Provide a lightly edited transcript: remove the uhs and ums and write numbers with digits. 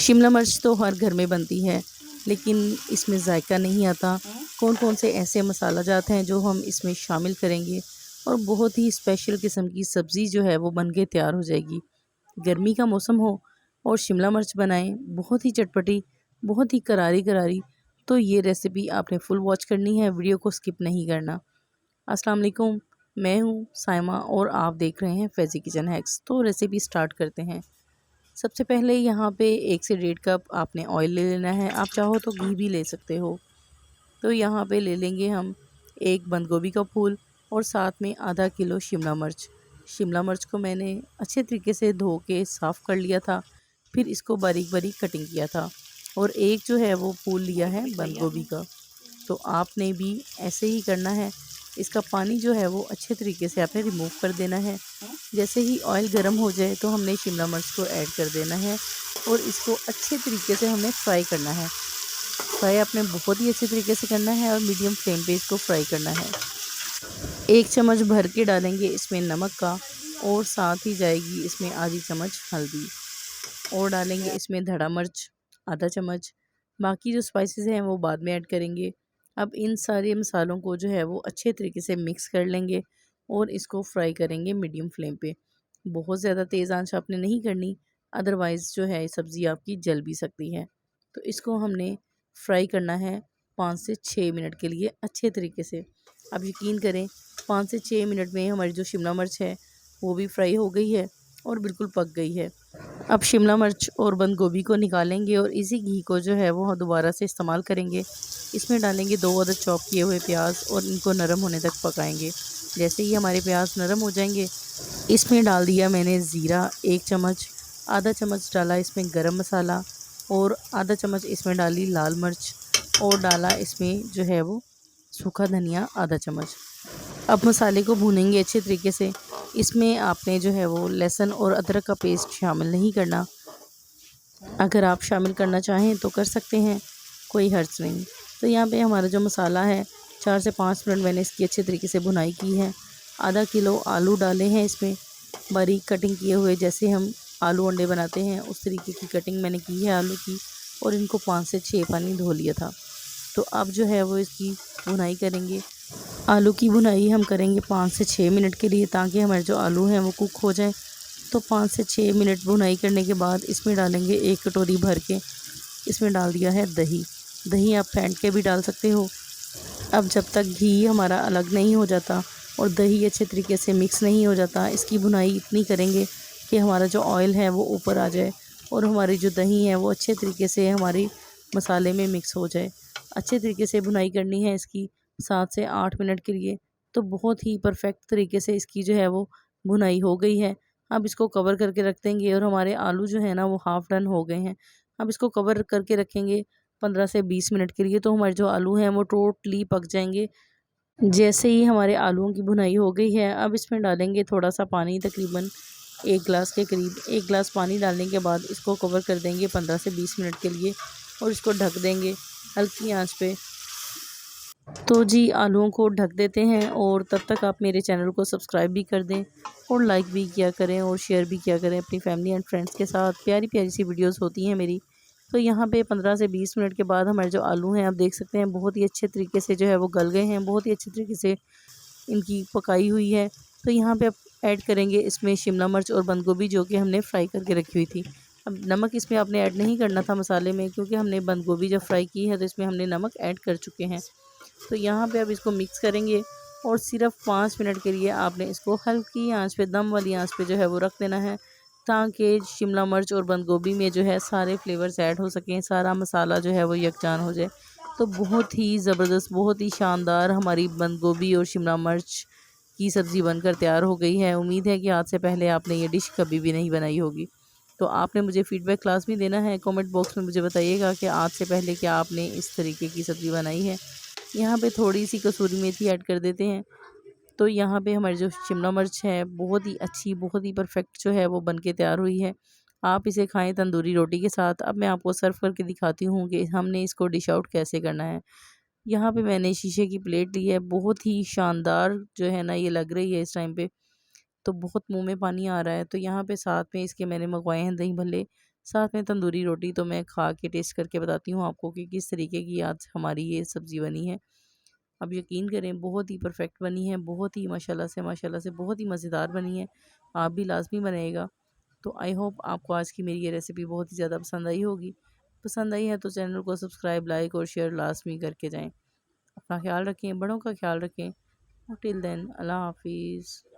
शिमला मिर्च तो हर घर में बनती है, लेकिन इसमें जायका नहीं आता। कौन कौन से ऐसे मसाला जात हैं जो हम इसमें शामिल करेंगे और बहुत ही स्पेशल किस्म की सब्ज़ी जो है वो बन के तैयार हो जाएगी। गर्मी का मौसम हो और शिमला मिर्च बनाएं, बहुत ही चटपटी, बहुत ही करारी करारी। तो ये रेसिपी आपने फुल वॉच करनी है, वीडियो को स्किप नहीं करना। अस्सलाम वालेकुम, मैं हूँ साइमा और आप देख रहे हैं फैज़ी किचन हैक्स। तो रेसिपी स्टार्ट करते हैं। सबसे पहले यहाँ पे 1 से 1.5 कप आपने ऑयल ले लेना है। आप चाहो तो घी भी ले सकते हो। तो यहाँ पे ले लेंगे हम एक बंद गोभी का फूल और साथ में आधा किलो शिमला मिर्च। शिमला मिर्च को मैंने अच्छे तरीके से धो के साफ़ कर लिया था, फिर इसको बारीक बारीक कटिंग किया था। और एक जो है वो फूल लिया है बंद गोभी का। तो आपने भी ऐसे ही करना है। इसका पानी जो है वो अच्छे तरीके से आपने रिमूव कर देना है। जैसे ही ऑयल गर्म हो जाए तो हमने शिमला मिर्च को ऐड कर देना है और इसको अच्छे तरीके से हमें फ्राई करना है। फ्राई आपने बहुत ही अच्छे तरीके से करना है और मीडियम फ्लेम पे इसको फ्राई करना है। 1 चम्मच भर के डालेंगे इसमें नमक का और साथ ही जाएगी इसमें आधी चम्मच हल्दी और डालेंगे इसमें धड़ा मिर्च आधा चम्मच। बाकी जो स्पाइसेस हैं वो बाद में ऐड करेंगे। अब इन सारे मसालों को जो है वो अच्छे तरीके से मिक्स कर लेंगे और इसको फ्राई करेंगे मीडियम फ्लेम पे। बहुत ज़्यादा तेज़ आंच आपने नहीं करनी, अदरवाइज़ जो है सब्ज़ी आपकी जल भी सकती है। तो इसको हमने फ्राई करना है 5 से 6 मिनट के लिए अच्छे तरीके से। अब यकीन करें 5 से 6 मिनट में हमारी जो शिमला मिर्च है वो भी फ्राई हो गई है और बिल्कुल पक गई है। अब शिमला मिर्च और बंद गोभी को निकालेंगे और इसी घी को जो है वो दोबारा से इस्तेमाल करेंगे। इसमें डालेंगे 2 अदद चॉप किए हुए प्याज और इनको नरम होने तक पकाएंगे। जैसे ही हमारे प्याज नरम हो जाएंगे, इसमें डाल दिया मैंने ज़ीरा 1 चम्मच, आधा चम्मच डाला इसमें गरम मसाला और आधा चम्मच इसमें डाली लाल मिर्च और डाला इसमें जो है वो सूखा धनिया आधा चम्मच। अब मसाले को भूनेंगे अच्छे तरीके से। इसमें आपने जो है वो लहसुन और अदरक का पेस्ट शामिल नहीं करना। अगर आप शामिल करना चाहें तो कर सकते हैं, कोई हर्ज नहीं। तो यहाँ पे हमारा जो मसाला है 4 से 5 मिनट मैंने इसकी अच्छे तरीके से भुनाई की है। आधा किलो आलू डाले हैं इसमें, बारीक कटिंग किए हुए, जैसे हम आलू अंडे बनाते हैं उस तरीके की कटिंग मैंने की है आलू की। और इनको 5 से 6 पानी धो लिया था। तो अब जो है वो इसकी भुनाई करेंगे। आलू की भुनाई हम करेंगे 5 से 6 मिनट के लिए, ताकि हमारे जो आलू हैं वो कुक हो जाए। तो 5 से 6 मिनट भुनाई करने के बाद इसमें डालेंगे 1 कटोरी भर के, इसमें डाल दिया है दही। दही आप फेंट के भी डाल सकते हो। अब जब तक घी हमारा अलग नहीं हो जाता और दही अच्छे तरीके से मिक्स नहीं हो जाता, इसकी भुनाई इतनी करेंगे कि हमारा जो ऑयल है वो ऊपर आ जाए और हमारी जो दही है वो अच्छे तरीके से हमारी मसाले में मिक्स हो जाए। अच्छे तरीके से भुनाई करनी है इसकी 7 से 8 मिनट के लिए। तो बहुत ही परफेक्ट तरीके से इसकी जो है वो भुनाई हो गई है। अब इसको कवर करके रख देंगे और हमारे आलू जो है ना वो हाफ़ डन हो गए हैं। अब इसको कवर करके रखेंगे 15 से 20 मिनट के लिए, तो हमारे जो आलू हैं वो टोटली पक जाएंगे। जैसे ही हमारे आलूओं की भुनाई हो गई है, अब इसमें डालेंगे थोड़ा सा पानी, तकरीबन 1 गिलास के करीब। 1 गिलास पानी डालने के बाद इसको कवर कर देंगे 15 से 20 मिनट के लिए और इसको ढक देंगे हल्की आंच पे। तो जी आलूओं को ढक देते हैं और तब तक आप मेरे चैनल को सब्सक्राइब भी कर दें और लाइक भी किया करें और शेयर भी किया करें अपनी फैमिली एंड फ्रेंड्स के साथ। प्यारी प्यारी सी वीडियोस होती हैं मेरी। तो यहाँ पे 15 से 20 मिनट के बाद हमारे जो आलू हैं आप देख सकते हैं बहुत ही अच्छे तरीके से जो है वो गल गए हैं, बहुत ही अच्छे तरीके से इनकी पकाई हुई है। तो यहाँ पे आप ऐड करेंगे इसमें शिमला मिर्च और बंद गोभी जो कि हमने फ्राई करके रखी हुई थी। अब नमक इसमें आपने ऐड नहीं करना था मसाले में, क्योंकि हमने बंद गोभी जब फ्राई की है तो इसमें हमने नमक ऐड कर चुके हैं। तो यहाँ पे अब इसको मिक्स करेंगे और सिर्फ 5 मिनट के लिए आपने इसको हल्की आंच पे, दम वाली आंच पे जो है वो रख देना है, ताकि शिमला मिर्च और बंद गोभी में जो है सारे फ्लेवर्स ऐड हो सकें, सारा मसाला जो है वो यकजान हो जाए। तो बहुत ही ज़बरदस्त, बहुत ही शानदार हमारी बंद गोभी और शिमला मिर्च की सब्ज़ी बनकर तैयार हो गई है। उम्मीद है कि आज से पहले आपने ये डिश कभी भी नहीं बनाई होगी। तो आपने मुझे फ़ीडबैक क्लास भी देना है, कमेंट बॉक्स में मुझे बताइएगा कि आज से पहले क्या आपने इस तरीके की सब्ज़ी बनाई है। यहाँ पे थोड़ी सी कसूरी मेथी ऐड कर देते हैं। तो यहाँ पे हमारी जो शिमला मिर्च है बहुत ही अच्छी, बहुत ही परफेक्ट जो है वो बन के तैयार हुई है। आप इसे खाएं तंदूरी रोटी के साथ। अब मैं आपको सर्व करके दिखाती हूँ कि हमने इसको डिश आउट कैसे करना है। यहाँ पे मैंने शीशे की प्लेट ली है, बहुत ही शानदार जो है ना ये लग रही है इस टाइम पे। तो बहुत मुंह में पानी आ रहा है। तो यहाँ पे साथ में इसके मैंने मंगवाए हैं दही भल्ले। साथ में तंदूरी रोटी। तो मैं खा के टेस्ट करके बताती हूँ आपको कि किस तरीके की आज हमारी ये सब्ज़ी बनी है। आप यकीन करें बहुत ही परफेक्ट बनी है, बहुत ही माशाल्लाह से बहुत ही मज़ेदार बनी है। आप भी लाज़मी बनाइएगा। तो आई होप आपको आज की मेरी ये रेसिपी बहुत ही ज़्यादा पसंद आई होगी। पसंद आई है तो चैनल को सब्सक्राइब, लाइक और शेयर लाज़मी करके जाएँ। अपना ख़्याल रखें, बड़ों का ख़्याल रखें और टिल देन अल्लाह हाफ़िज़।